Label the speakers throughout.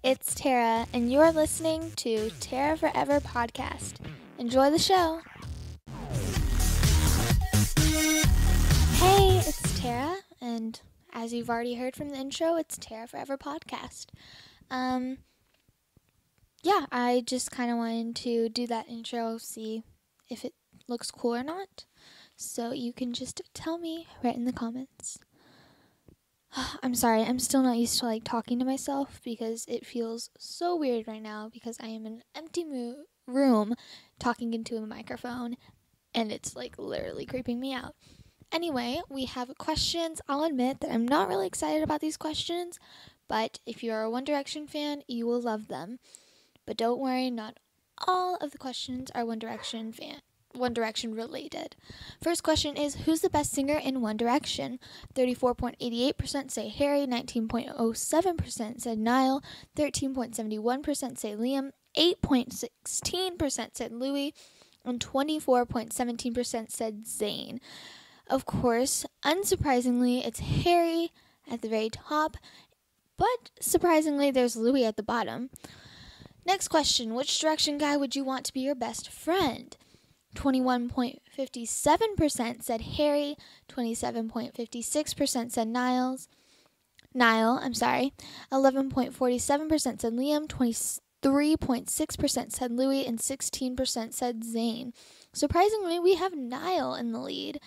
Speaker 1: it's Tara, and you're listening to Theraforeverr podcast. Enjoy the show. Hey, it's Tara, and as you've already heard from the intro, it's Theraforeverr podcast. I just kind of wanted to do that intro, see if it looks cool or not. So you can just tell me right in the comments. I'm sorry, I'm still not used to talking to myself because it feels so weird right now because I am in an empty room talking into a microphone and it's literally creeping me out. Anyway, we have questions. I'll admit that I'm not really excited about these questions, but if you're a One Direction fan, you will love them. But don't worry, not all of the questions are One Direction related. First question is, who's the best singer in One Direction? 34.88% say Harry, 19.07% said Niall, 13.71% say Liam, 8.16% said Louis, and 24.17% said Zayn. Of course, unsurprisingly, it's Harry at the very top, but surprisingly, there's Louis at the bottom. Next question, which Direction guy would you want to be your best friend? 21.57% said Harry, 27.56% said Niall, 11.47% said Liam, 23.6% said Louis, and 16% said Zayn. Surprisingly, we have Niall in the lead,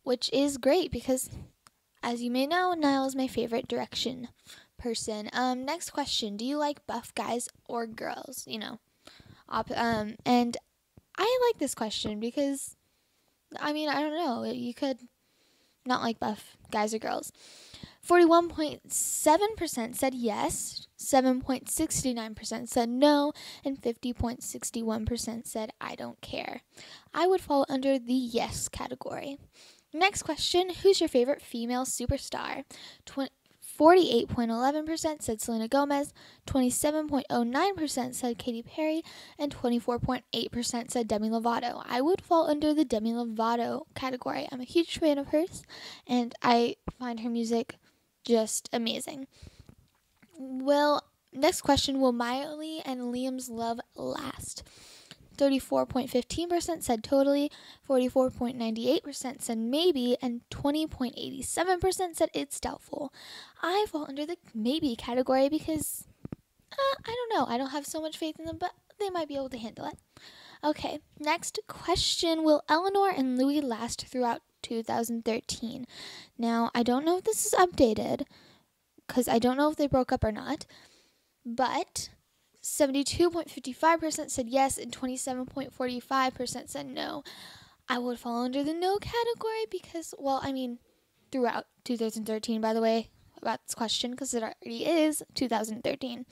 Speaker 1: which is great because, as you may know, Niall is my favorite Direction person. Next question, do you like buff guys or girls? And I like this question because, I don't know, you could not like buff guys or girls. 41.7% said yes, 7.69% said no, and 50.61% said I don't care. I would fall under the yes category. Next question, who's your favorite female superstar? 48.11% said Selena Gomez, 27.09% said Katy Perry, and 24.8% said Demi Lovato. I would fall under the Demi Lovato category. I'm a huge fan of hers, and I find her music just amazing. Next question, will Miley and Liam's love last? 34.15% said totally, 44.98% said maybe, and 20.87% said it's doubtful. I fall under the maybe category because, I don't know, I don't have so much faith in them, but they might be able to handle it. Okay, next question, will Eleanor and Louis last throughout 2013? Now, I don't know if this is updated, because I don't know if they broke up or not, but 72.55% said yes and 27.45% said no. I would fall under the no category because, throughout 2013, by the way, about this question, because it already is 2013.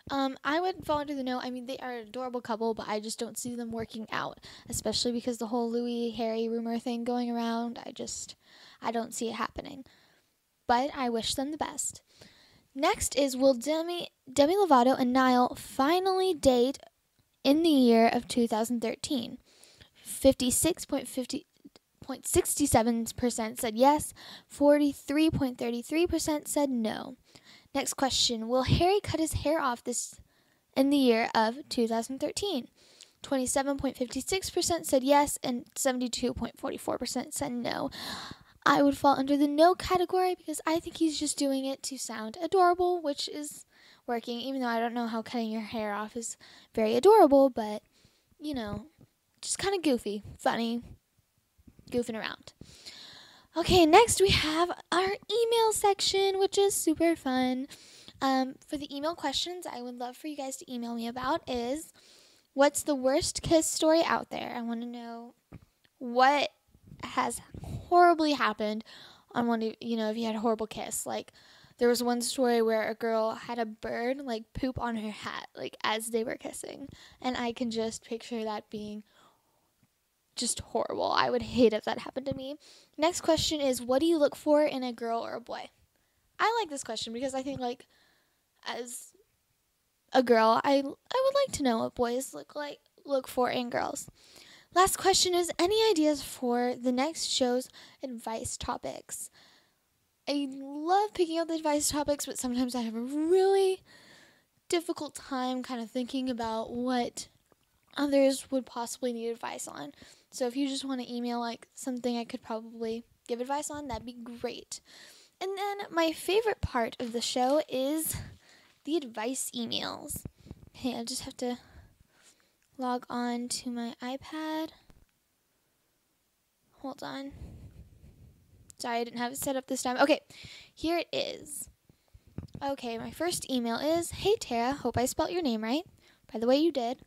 Speaker 1: I would fall under the no. They are an adorable couple, but I just don't see them working out, especially because the whole Louis-Harry rumor thing going around, I don't see it happening. But I wish them the best. Next is, will Demi Lovato and Niall finally date in the year of 2013? 56.67% said yes, 43.33% said no. Next question, will Harry cut his hair off in the year of 2013? 27.56% said yes, and 72.44% said no. I would fall under the no category because I think he's just doing it to sound adorable, which is working, even though I don't know how cutting your hair off is very adorable, but, just kind of goofy, funny, goofing around. Okay, next we have our email section, which is super fun. For the email questions I would love for you guys to email me about is, what's the worst kiss story out there? I want to know what has horribly happened on one of, if you had a horrible kiss. There was one story where a girl had a bird poop on her hat as they were kissing, and I can just picture that being just horrible. I would hate if that happened to me. Next question is, what do you look for in a girl or a boy? I like this question because I think as a girl, I would like to know what boys look for in girls. Last question is, any ideas for the next show's advice topics? I love picking out the advice topics, but sometimes I have a really difficult time kind of thinking about what others would possibly need advice on. So if you just want to email like something I could probably give advice on, that'd be great. And then my favorite part of the show is the advice emails. Okay, I just have to log on to my iPad. Hold on. Sorry, I didn't have it set up this time. Okay, here it is. Okay, my first email is, "Hey Tara, hope I spelt your name right. By the way, you did.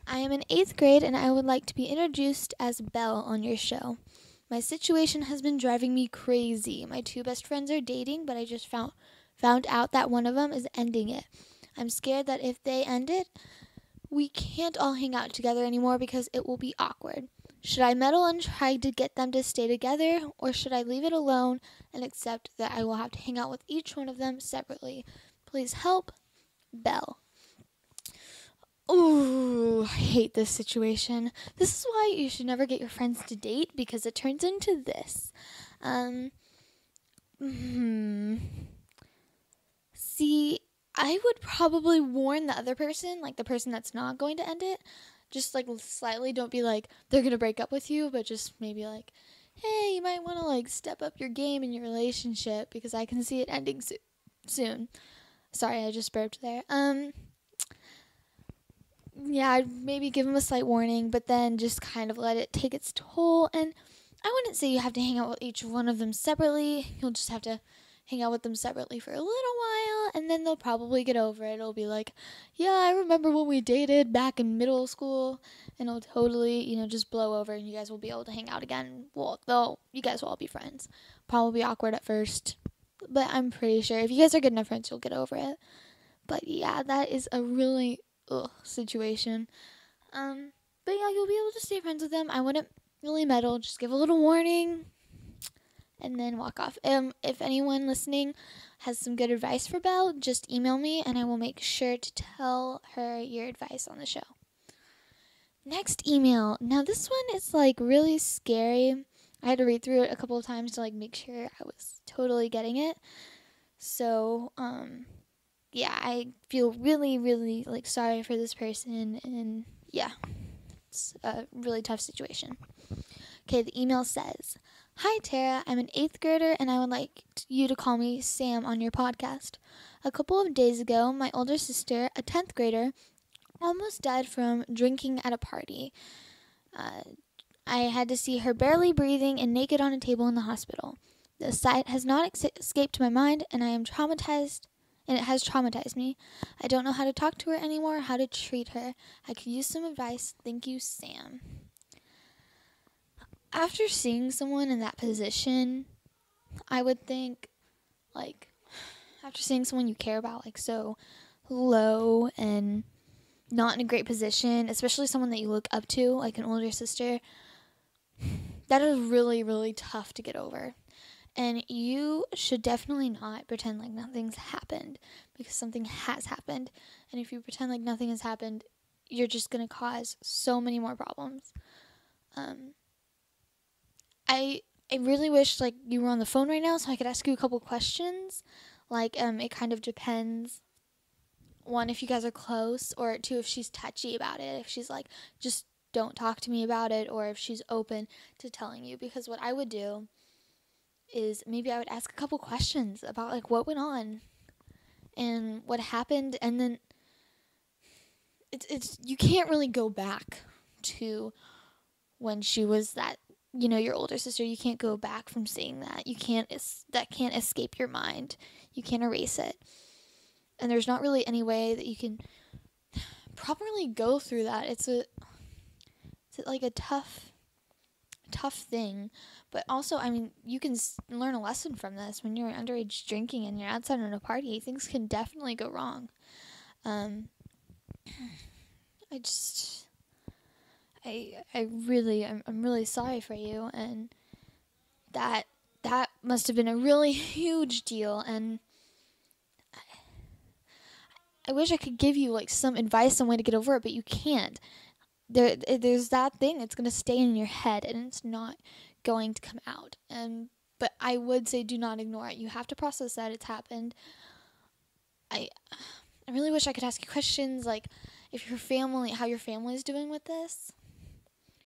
Speaker 1: I am in 8th grade and I would like to be introduced as Belle on your show. My situation has been driving me crazy. My 2 best friends are dating, but I just found out that one of them is ending it. I'm scared that if they end it, we can't all hang out together anymore because it will be awkward. Should I meddle and try to get them to stay together, or should I leave it alone and accept that I will have to hang out with each one of them separately? Please help, Belle." Ooh, I hate this situation. This is why you should never get your friends to date, because it turns into this. See, I would probably warn the other person, like the person that's not going to end it, just like slightly. Don't be like, they're going to break up with you, but just maybe like, hey, you might want to like step up your game in your relationship because I can see it ending soon. Sorry, I just burped there. Yeah, I'd maybe give them a slight warning, but then just kind of let it take its toll. And I wouldn't say you have to hang out with each one of them separately. You'll just have to hang out with them separately for a little while, and then they'll probably get over it. It'll be like, yeah, I remember when we dated back in middle school, and it'll totally, just blow over, and you guys will be able to hang out again. Well, you guys will all be friends. Probably awkward at first, but I'm pretty sure if you guys are good enough friends, you'll get over it. But yeah, that is a really situation. But yeah, you'll be able to stay friends with them. I wouldn't really meddle. Just give a little warning and then walk off. If anyone listening has some good advice for Belle, just email me and I will make sure to tell her your advice on the show. Next email. Now this one is like really scary. I had to read through it a couple of times to like make sure I was totally getting it. So, yeah, I feel really, really like sorry for this person, and yeah, it's a really tough situation. Okay, the email says, "Hi Tara, I'm an 8th grader and I would like you to call me Sam on your podcast. A couple of days ago, my older sister, a 10th grader, almost died from drinking at a party. I had to see her barely breathing and naked on a table in the hospital. The sight has not escaped my mind, and I am traumatized. And it has traumatized me. I don't know how to talk to her anymore, how to treat her. I could use some advice. Thank you, Sam." After seeing someone in that position, I would think, like, after seeing someone you care about, like, so low and not in a great position, especially someone that you look up to, like an older sister, that is really, really tough to get over. And you should definitely not pretend like nothing's happened, because something has happened. And if you pretend like nothing has happened, you're just going to cause so many more problems. I really wish like you were on the phone right now so I could ask you a couple questions. Like, it kind of depends. 1, if you guys are close, or 2, if she's touchy about it. If she's like, just don't talk to me about it, or if she's open to telling you. Because what I would do is maybe I would ask a couple questions about like what went on and what happened, and then it's you can't really go back to when she was that, your older sister. You can't go back from seeing that. That can't escape your mind. You can't erase it. And there's not really any way that you can properly go through that. It's like a tough thing. But also, I mean, you can learn a lesson from this. When you're underage drinking and you're outside on a party, things can definitely go wrong. I'm really sorry for you, and that must have been a really huge deal, and I wish I could give you like some advice, some way to get over it, but you can't. There's that thing. It's going to stay in your head, and it's not going to come out. But I would say do not ignore it. You have to process that it's happened. I really wish I could ask you questions, like if your family, how your family is doing with this.